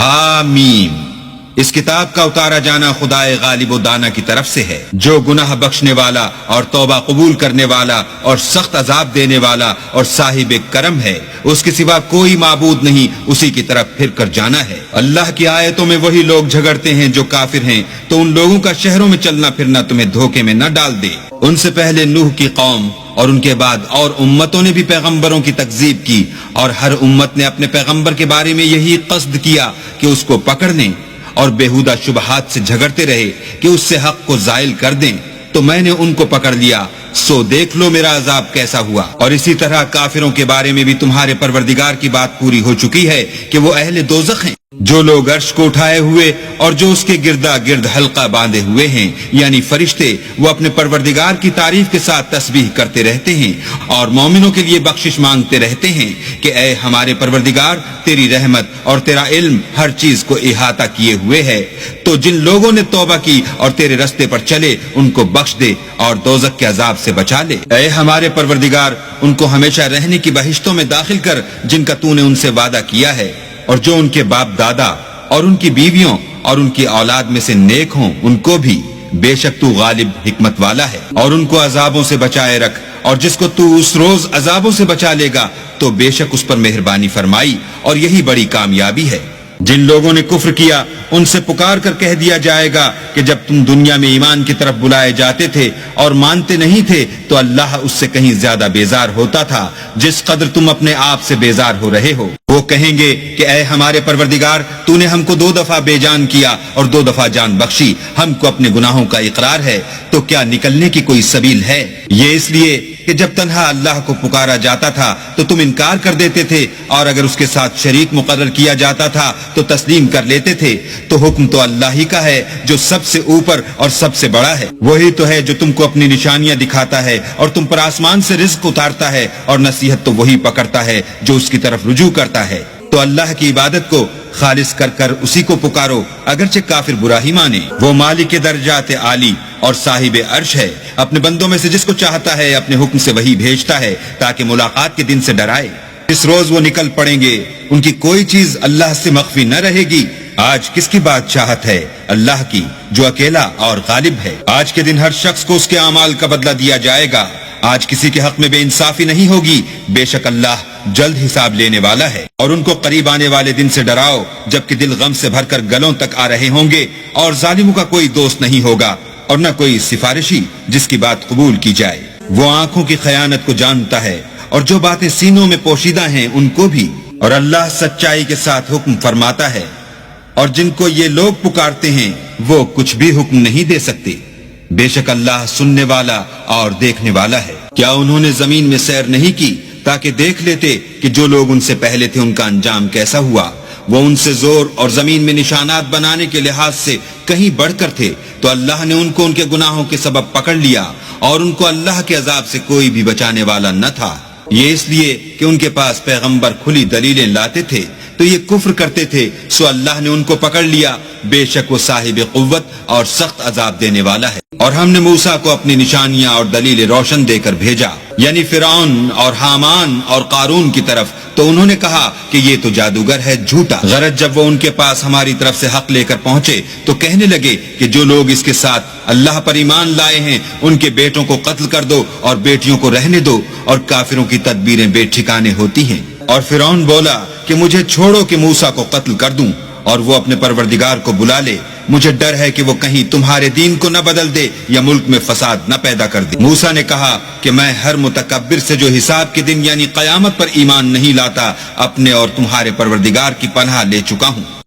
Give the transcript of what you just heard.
حامیم۔ اس کتاب کا اتارا جانا خدائے غالب و دانا کی طرف سے ہے، جو گناہ بخشنے والا اور توبہ قبول کرنے والا اور سخت عذاب دینے والا اور صاحب کرم ہے۔ اس کے سوا کوئی معبود نہیں، اسی کی طرف پھر کر جانا ہے۔ اللہ کی آیتوں میں وہی لوگ جھگڑتے ہیں جو کافر ہیں، تو ان لوگوں کا شہروں میں چلنا پھرنا تمہیں دھوکے میں نہ ڈال دے۔ ان سے پہلے نوح کی قوم اور ان کے بعد اور امتوں نے بھی پیغمبروں کی تکذیب کی، اور ہر امت نے اپنے پیغمبر کے بارے میں یہی قصد کیا کہ اس کو پکڑ لیں اور بےہودہ شبہات سے جھگڑتے رہے کہ اس سے حق کو زائل کر دیں، تو میں نے ان کو پکڑ لیا، سو دیکھ لو میرا عذاب کیسا ہوا۔ اور اسی طرح کافروں کے بارے میں بھی تمہارے پروردگار کی بات پوری ہو چکی ہے کہ وہ اہل دوزخ ہیں۔ جو لوگ عرش کو اٹھائے ہوئے اور جو اس کے گردا گرد حلقہ باندھے ہوئے ہیں، یعنی فرشتے، وہ اپنے پروردگار کی تعریف کے ساتھ تسبیح کرتے رہتے ہیں اور مومنوں کے لیے بخشش مانگتے رہتے ہیں کہ اے ہمارے پروردگار، تیری رحمت اور تیرا علم ہر چیز کو احاطہ کیے ہوئے ہے، تو جن لوگوں نے توبہ کی اور تیرے رستے پر چلے ان کو بخش دے اور دوزخ کے عذاب سے بچا لے۔ اے ہمارے پروردگار، ان کو ہمیشہ رہنے کی بہشتوں میں داخل کر جن کا تو نے ان سے وعدہ کیا ہے، اور جو ان کے باپ دادا اور ان کی بیویوں اور ان کی اولاد میں سے نیک ہوں ان کو بھی، بے شک تو غالب حکمت والا ہے۔ اور ان کو عذابوں سے بچائے رکھ، اور جس کو تو اس روز عذابوں سے بچا لے گا تو بے شک اس پر مہربانی فرمائی، اور یہی بڑی کامیابی ہے۔ جن لوگوں نے کفر کیا ان سے پکار کر کہہ دیا جائے گا کہ جب تم دنیا میں ایمان کی طرف بلائے جاتے تھے اور مانتے نہیں تھے تو اللہ اس سے کہیں زیادہ بیزار ہوتا تھا جس قدر تم اپنے آپ سے بیزار ہو رہے ہو۔ وہ کہیں گے کہ اے ہمارے پروردگار، تو نے ہم کو 2 دفعہ بے جان کیا اور 2 دفعہ جان بخشی، ہم کو اپنے گناہوں کا اقرار ہے، تو کیا نکلنے کی کوئی سبیل ہے؟ یہ اس لیے کہ جب تنہا اللہ کو پکارا جاتا تھا تو تم انکار کر دیتے تھے، اور اگر اس کے ساتھ شریک مقرر کیا جاتا تھا تو تسلیم کر لیتے تھے۔ تو حکم تو اللہ ہی کا ہے جو سب سے اوپر اور سب سے بڑا ہے۔ وہی تو ہے جو تم کو اپنی نشانیاں دکھاتا ہے اور تم پر آسمان سے رزق اتارتا ہے، اور نصیحت تو وہی پکڑتا ہے جو اس کی طرف رجوع کرتا ہے۔ تو اللہ کی عبادت کو خالص کر کر اسی کو پکارو، اگرچہ کافر برا ہی مانے۔ وہ مالک درجات عالی اور صاحب عرش ہے، اپنے بندوں میں سے جس کو چاہتا ہے اپنے حکم سے وہی بھیجتا ہے تاکہ ملاقات کے دن سے ڈرائے۔ اس روز وہ نکل پڑیں گے، ان کی کوئی چیز اللہ سے مخفی نہ رہے گی۔ آج کس کی بادشاہت ہے؟ اللہ کی، جو اکیلا اور غالب ہے۔ آج کے دن ہر شخص کو اس کے اعمال کا بدلہ دیا جائے گا۔ آج کسی کے حق میں بے انصافی نہیں ہوگی، بے شک اللہ جلد حساب لینے والا ہے۔ اور ان کو قریب آنے والے دن سے ڈراؤ جبکہ دل غم سے بھر کر گلوں تک آ رہے ہوں گے، اور ظالموں کا کوئی دوست نہیں ہوگا اور نہ کوئی سفارشی جس کی بات قبول کی جائے۔ وہ آنکھوں کی خیانت کو جانتا ہے اور جو باتیں سینوں میں پوشیدہ ہیں ان کو بھی، اور اللہ سچائی کے ساتھ حکم فرماتا ہے، اور جن کو یہ لوگ پکارتے ہیں وہ کچھ بھی حکم نہیں دے سکتے، بے شک اللہ سننے والا اور دیکھنے والا ہے۔ کیا انہوں نے زمین میں سیر نہیں کی تاکہ دیکھ لیتے کہ جو لوگ ان سے پہلے تھے ان کا انجام کیسا ہوا؟ وہ ان سے زور اور زمین میں نشانات بنانے کے لحاظ سے کہیں بڑھ کر تھے، تو اللہ نے ان کو ان کے گناہوں کے سبب پکڑ لیا، اور ان کو اللہ کے عذاب سے کوئی بھی بچانے والا نہ تھا۔ یہ اس لیے کہ ان کے پاس پیغمبر کھلی دلیلیں لاتے تھے تو یہ کفر کرتے تھے، سو اللہ نے ان کو پکڑ لیا، بے شک وہ صاحب قوت اور سخت عذاب دینے والا ہے۔ اور ہم نے موسیٰ کو اپنی نشانیاں اور دلیل روشن دے کر بھیجا، یعنی فرعون اور حامان اور قارون کی طرف، تو انہوں نے کہا کہ یہ تو جادوگر ہے، جھوٹا۔ غرض جب وہ ان کے پاس ہماری طرف سے حق لے کر پہنچے تو کہنے لگے کہ جو لوگ اس کے ساتھ اللہ پر ایمان لائے ہیں ان کے بیٹوں کو قتل کر دو اور بیٹیوں کو رہنے دو، اور کافروں کی تدبیریں بے ٹھکانے ہوتی ہیں۔ اور فرعون بولا کہ مجھے چھوڑو کہ موسیٰ کو قتل کر دوں، اور وہ اپنے پروردگار کو بلا لے، مجھے ڈر ہے کہ وہ کہیں تمہارے دین کو نہ بدل دے یا ملک میں فساد نہ پیدا کر دے۔ موسیٰ نے کہا کہ میں ہر متکبر سے جو حساب کے دن یعنی قیامت پر ایمان نہیں لاتا اپنے اور تمہارے پروردگار کی پناہ لے چکا ہوں۔